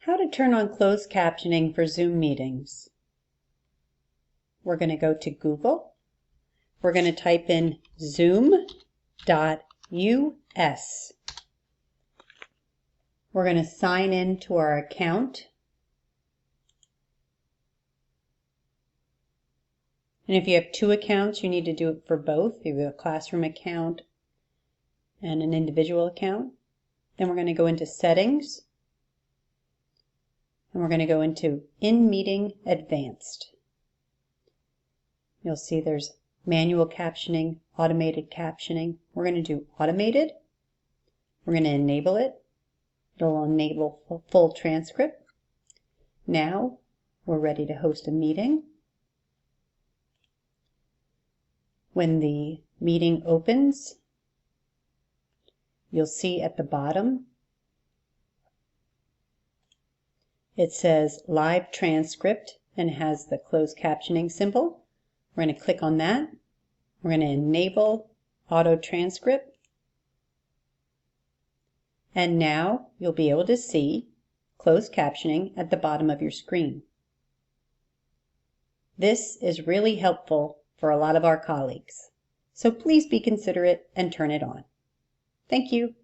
How to turn on closed captioning for Zoom meetings. We're going to go to Google. We're going to type in zoom.us. We're going to sign in to our account. And if you have two accounts, you need to do it for both. You have a classroom account and an individual account. Then we're going to go into Settings. And we're going to go into In-Meeting Advanced. You'll see there's manual captioning, automated captioning. We're going to do automated. We're going to enable it. It'll enable full transcript. Now we're ready to host a meeting. When the meeting opens, you'll see at the bottom it says live transcript and has the closed captioning symbol. We're going to click on that. We're going to enable auto transcript. And now you'll be able to see closed captioning at the bottom of your screen. This is really helpful for a lot of our colleagues. So please be considerate and turn it on. Thank you.